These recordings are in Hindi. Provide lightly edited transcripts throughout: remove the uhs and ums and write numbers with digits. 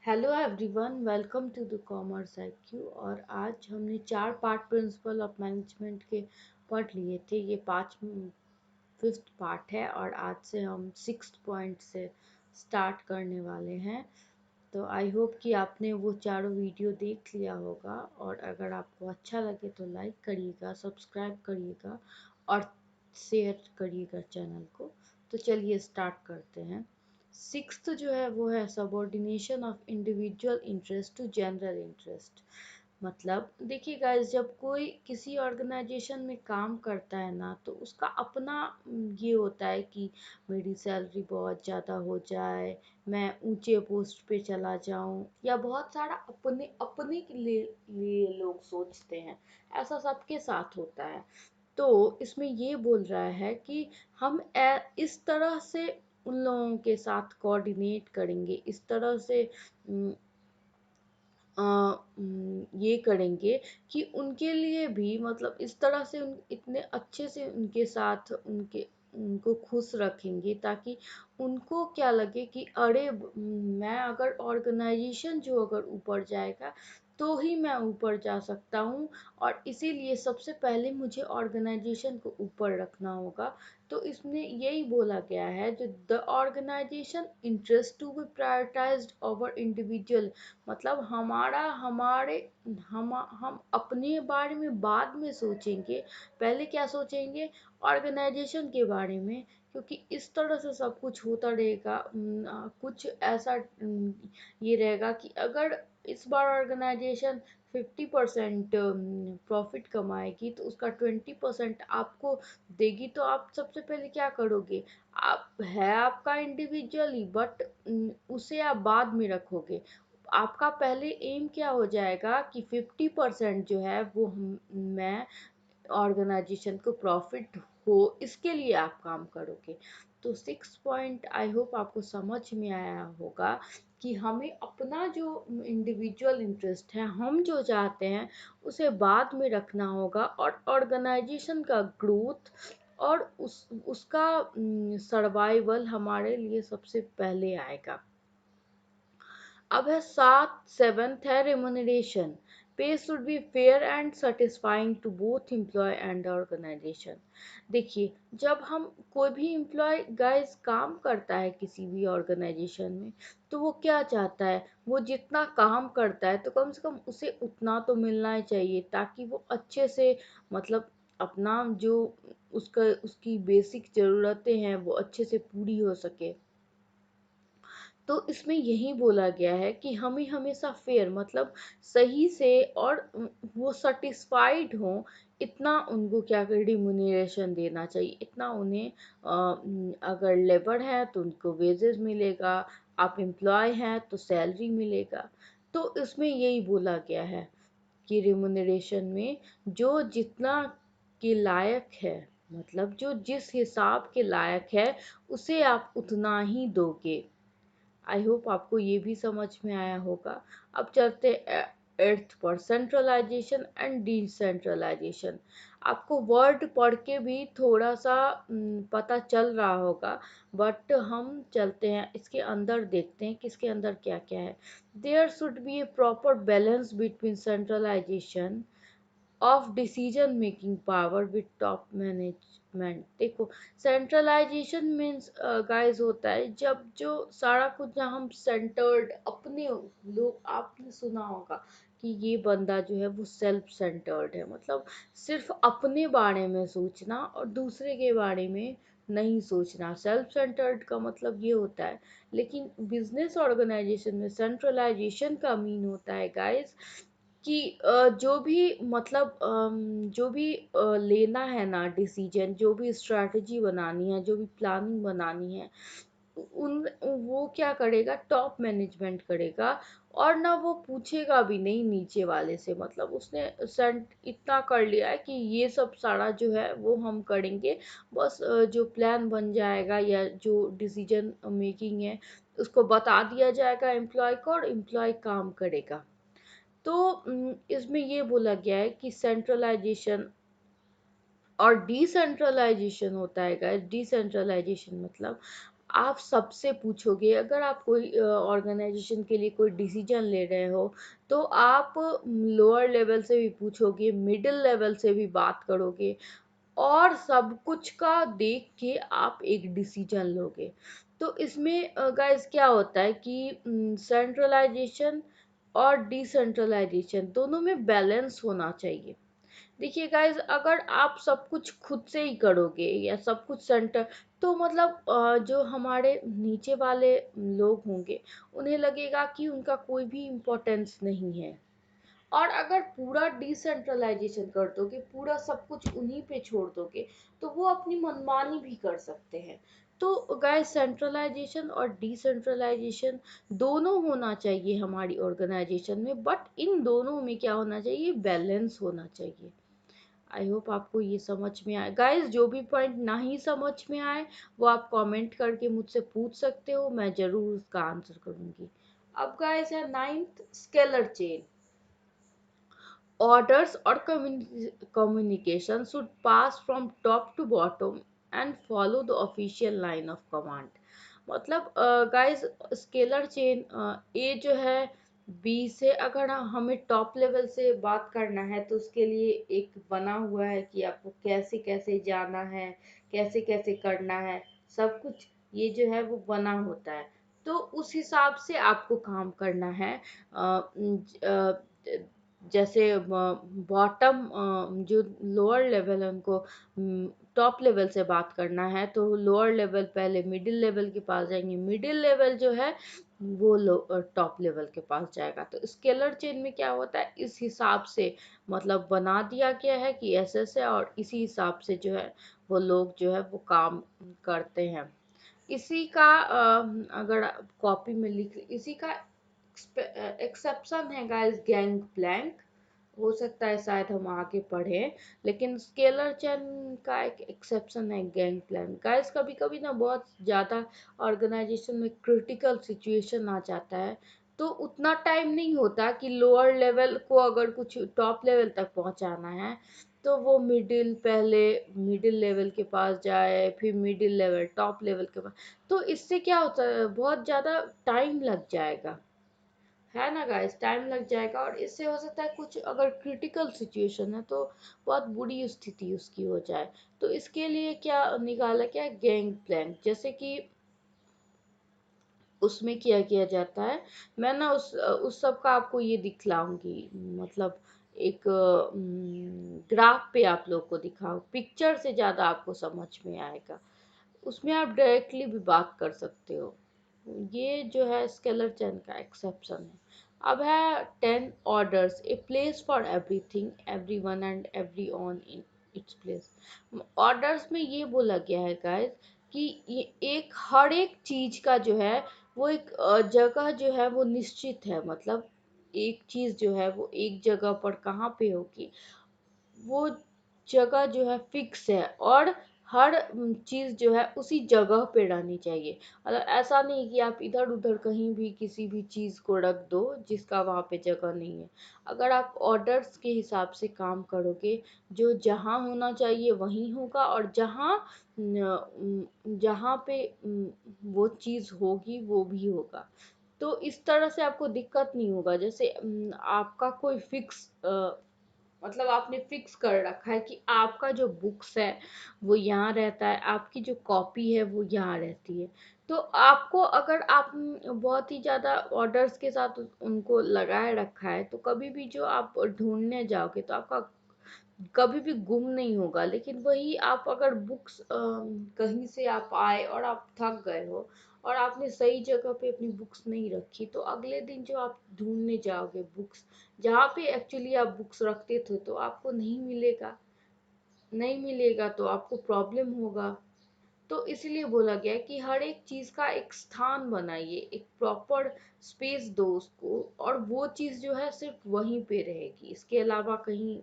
Hello everyone, welcome to the commerce IQ। और आज हमने 4 पार्ट प्रिंसिपल ऑफ मैनेजमेंट के पढ़ लिए थे। ये फिफ्थ पार्ट है और आज से हम सिक्स्थ पॉइंट से स्टार्ट करने वाले हैं। तो आई होप कि आपने वो चारों वीडियो देख लिया होगा, और अगर आपको अच्छा लगे तो लाइक करिएगा, सब्सक्राइब करिएगा और शेयर करिएगा चैनल को। तो चलिए स्टार्ट करते हैं। सिक्स्थ जो है वो है subordination of individual interest to general interest. मतलब देखिए गाइस, जब कोई किसी ऑर्गेनाइजेशन में काम करता है ना, तो उसका अपना ये होता है कि मेरी सैलरी बहुत ज़्यादा हो जाए, मैं ऊंचे पोस्ट पे चला जाऊं, या बहुत सारा अपने अपने के लिए लोग सोचते हैं। ऐसा सबके साथ होता है। तो इसमें ये बोल रहा है कि हम इस तरह से उन लोगों के साथ कोऑर्डिनेट करेंगे, इस तरह से ये करेंगे कि उनके लिए भी, मतलब इस तरह से इतने अच्छे से उनके साथ उनको खुश रखेंगे, ताकि उनको क्या लगे कि अरे मैं अगर ऑर्गेनाइजेशन जो अगर ऊपर जाएगा तो ही मैं ऊपर जा सकता हूँ। और इसीलिए सबसे पहले मुझे ऑर्गेनाइजेशन को ऊपर रखना होगा। तो इसमें यही बोला गया है, जो the organisation interest to be prioritised over individual. मतलब हम अपने बारे में बाद में सोचेंगे, पहले क्या सोचेंगे? ऑर्गेनाइजेशन के बारे में। क्योंकि इस तरह से सब कुछ होता रहेगा। कुछ ऐसा ये रहेगा कि अगर इस बार ऑर्गेनाइजेशन 50% प्रॉफिट कमाएगी, तो उसका 20% आपको देगी, तो आप सबसे पहले क्या करोगे? आपका इंडिविजुअली, बट उसे आप बाद में रखोगे। आपका पहले एम क्या हो जाएगा कि 50% जो है वो मैं ऑर्गेनाइजेशन को प्रॉफिट हो, इसके लिए आप काम करोगे। तो 6 पॉइंट आई होप आपको समझ में आया होगा कि हमें अपना जो इंडिविजुअल इंटरेस्ट है, हम जो चाहते हैं, उसे बाद में रखना होगा, और ऑर्गेनाइजेशन का ग्रोथ और उसका सर्वाइवल हमारे लिए सबसे पहले आएगा। अब है सेवन्थ है remuneration. Pay should be fair and satisfying to both employ and organisation. देखिए, जब हम कोई भी एम्प्लॉय गाइस काम करता है किसी भी ऑर्गेनाइजेशन में, तो वो क्या चाहता है? वो जितना काम करता है तो कम से कम उसे उतना तो मिलना ही चाहिए, ताकि वो अच्छे से, मतलब अपना जो उसकी बेसिक ज़रूरतें हैं वो अच्छे से पूरी हो सके। तो इसमें यही बोला गया है कि हमें हमेशा फेयर, मतलब सही से, और वो सेटिस्फाइड हों, इतना उनको क्या कर रिम्यूनरेशन देना चाहिए, इतना उन्हें अगर लेबर है तो उनको वेजेस मिलेगा, आप एम्प्लॉय हैं तो सैलरी मिलेगा। तो इसमें यही बोला गया है कि रिम्यूनरेशन में जो जितना के लायक है, मतलब जो जिस हिसाब के लायक है, उसे आप उतना ही दोगे। आई होप आपको ये भी समझ में आया होगा। अब चलते एट्थ पर, सेंट्रलाइजेशन एंड डिसेंट्रलाइजेशन। आपको वर्ड पढ़ के भी थोड़ा सा पता चल रहा होगा, बट हम चलते हैं इसके अंदर, देखते हैं कि इसके अंदर क्या क्या है। There should be a proper balance between centralisation of decision making power with top management. देखो, सेंट्रलाइजेशन मीन्स गाइस होता है जब जो सारा कुछ, जहाँ हम सेंटर्ड अपने लोग, आपने सुना होगा कि ये बंदा जो है वो सेल्फ सेंटर्ड है, मतलब सिर्फ अपने बारे में सोचना और दूसरे के बारे में नहीं सोचना। सेल्फ सेंटर्ड का मतलब ये होता है। लेकिन बिजनेस ऑर्गेनाइजेशन में सेंट्रलाइजेशन का मीन होता है गाइस कि जो भी, मतलब जो भी लेना है ना डिसीजन, जो भी स्ट्रैटेजी बनानी है, जो भी प्लानिंग बनानी है, उन वो क्या करेगा? टॉप मैनेजमेंट करेगा। और ना वो पूछेगा भी नहीं नीचे वाले से, मतलब उसने सेंट इतना कर लिया है कि ये सब सारा जो है वो हम करेंगे। बस जो प्लान बन जाएगा या जो डिसीजन मेकिंग है, उसको बता दिया जाएगा एम्प्लॉय को, और एम्प्लॉय काम करेगा। तो इसमें ये बोला गया है कि सेंट्रलाइजेशन और डिसेंट्रलाइजेशन होता है गाइस। डिसेंट्रलाइजेशन मतलब आप सबसे पूछोगे। अगर आप कोई ऑर्गेनाइजेशन के लिए कोई डिसीजन ले रहे हो तो आप लोअर लेवल से भी पूछोगे, मिडिल लेवल से भी बात करोगे और सब कुछ का देख के आप एक डिसीजन लोगे। तो इसमें गाइस क्या होता है कि सेंट्रलाइजेशन और डिसेंट्रलाइजेशन दोनों में बैलेंस होना चाहिए। देखिए गाइस, अगर आप सब कुछ खुद से ही करोगे या सब कुछ सेंटर, तो मतलब जो हमारे नीचे वाले लोग होंगे उन्हें लगेगा कि उनका कोई भी इम्पोर्टेंस नहीं है। और अगर पूरा डिसेंट्रलाइजेशन कर दोगे, पूरा सब कुछ उन्हीं पे छोड़ दोगे, तो वो अपनी मनमानी भी कर सकते हैं। तो गाइस, सेंट्रलाइजेशन और डिसेंट्रलाइजेशन दोनों होना चाहिए हमारी ऑर्गेनाइजेशन में, बट इन दोनों में क्या होना चाहिए, बैलेंस होना चाहिए। आई होप आपको ये समझ में आए। गाइस, जो भी पॉइंट नहीं समझ में आए वो आप कमेंट करके मुझसे पूछ सकते हो, मैं जरूर उसका आंसर करूंगी। अब गाइस है ninth, scalar chain. Orders or communication should pass from top to bottom and follow the official line of command. मतलब गाइस, स्केलर चेन, ए जो है बी से अगर हमें टॉप लेवल से बात करना है तो उसके लिए एक बना हुआ है कि आपको कैसे कैसे जाना है, कैसे कैसे करना है, सब कुछ ये जो है वो बना होता है। तो उस हिसाब से आपको काम करना है। जैसे बॉटम, जो लोअर लेवल है उनको टॉप लेवल से बात करना है तो लोअर लेवल पहले मिडिल लेवल के पास जाएंगे, मिडिल लेवल जो है वो टॉप लेवल के पास जाएगा। तो स्केलर चेन में क्या होता है, इस हिसाब से मतलब बना दिया गया है कि ऐसे ऐसे, और इसी हिसाब से जो है वो लोग जो है वो काम करते हैं। इसी का अगर कॉपी में लिख, इसी का एक्सेप्शन है गाइस गैंग प्लैंक। हो सकता है शायद हम आगे पढ़ें, लेकिन स्केलर चेन का एक एक्सेप्शन है गैंग प्लैंक। गाइस, कभी कभी ना बहुत ज़्यादा ऑर्गेनाइजेशन में क्रिटिकल सिचुएशन आ जाता है, तो उतना टाइम नहीं होता कि लोअर लेवल को अगर कुछ टॉप लेवल तक पहुंचाना है तो वो पहले मिडिल लेवल के पास जाए, फिर मिडिल लेवल टॉप लेवल के पास। तो इससे क्या होता है, बहुत ज़्यादा टाइम लग जाएगा, है ना गाइस, टाइम लग जाएगा। और इससे हो सकता है कुछ अगर क्रिटिकल सिचुएशन है तो बहुत बुरी स्थिति उसकी हो जाए। तो इसके लिए क्या निकाला, क्या गैंग प्लैंक, जैसे कि उसमें क्या किया जाता है। मैं ना उस सब का आपको ये दिखलाऊंगी, मतलब एक ग्राफ पे आप लोग को दिखाओ, पिक्चर से ज़्यादा आपको समझ में आएगा। उसमें आप डायरेक्टली भी बात कर सकते हो। ये जो है स्केलर चेन का एक्सेप्शन है। अब है 10 orders, a place for everything, every one and every on in its place. Orders में ये बोला गया है गाइस कि ये एक हर एक चीज का जो है वो एक जगह जो है वो निश्चित है। मतलब एक चीज जो है वो एक जगह पर कहाँ पे होगी, वो जगह जो है फिक्स है, और हर चीज जो है उसी जगह पे रहनी चाहिए। मतलब ऐसा नहीं कि आप इधर उधर कहीं भी किसी भी चीज को रख दो जिसका वहां पे जगह नहीं है। अगर आप ऑर्डर्स के हिसाब से काम करोगे, जो जहाँ होना चाहिए वहीं होगा, और जहाँ पे वो चीज होगी वो भी होगा। तो इस तरह से आपको दिक्कत नहीं होगा। जैसे आपका कोई फिक्स, मतलब आपने फिक्स कर रखा है कि आपका जो बुक्स है वो यहाँ रहता है, आपकी जो कॉपी है वो यहाँ रहती है। तो आपको अगर आप बहुत ही ज़्यादा ऑर्डर्स के साथ उनको लगाए रखा है तो कभी भी जो आप ढूंढने जाओगे तो आपका कभी भी गुम नहीं होगा। लेकिन वही आप अगर बुक्स कहीं से आप आए और आप थक गए हो और आपने सही जगह पे अपनी बुक्स नहीं रखी, तो अगले दिन जो आप ढूंढने जाओगे बुक्स, जहाँ पे एक्चुअली आप बुक्स रखते थे, तो आपको नहीं मिलेगा। नहीं मिलेगा तो आपको प्रॉब्लम होगा। तो इसलिए बोला गया है कि हर एक चीज का एक स्थान बनाइए, एक प्रॉपर स्पेस दो उसको, और वो चीज जो है सिर्फ वहीं पे रहेगी, इसके अलावा कहीं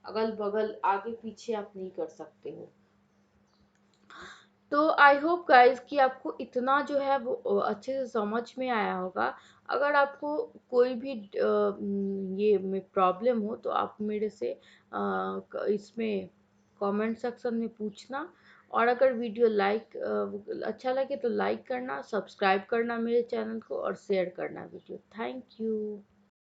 अगल बगल आगे पीछे आप नहीं कर सकते हो। तो आई होप गाइस कि आपको इतना जो है वो अच्छे से समझ में आया होगा। अगर आपको कोई भी ये में प्रॉब्लम हो तो आप मेरे से इसमें कमेंट सेक्शन में पूछना, और अगर वीडियो अच्छा लगे तो लाइक करना, सब्सक्राइब करना मेरे चैनल को और शेयर करना वीडियो। Thank you.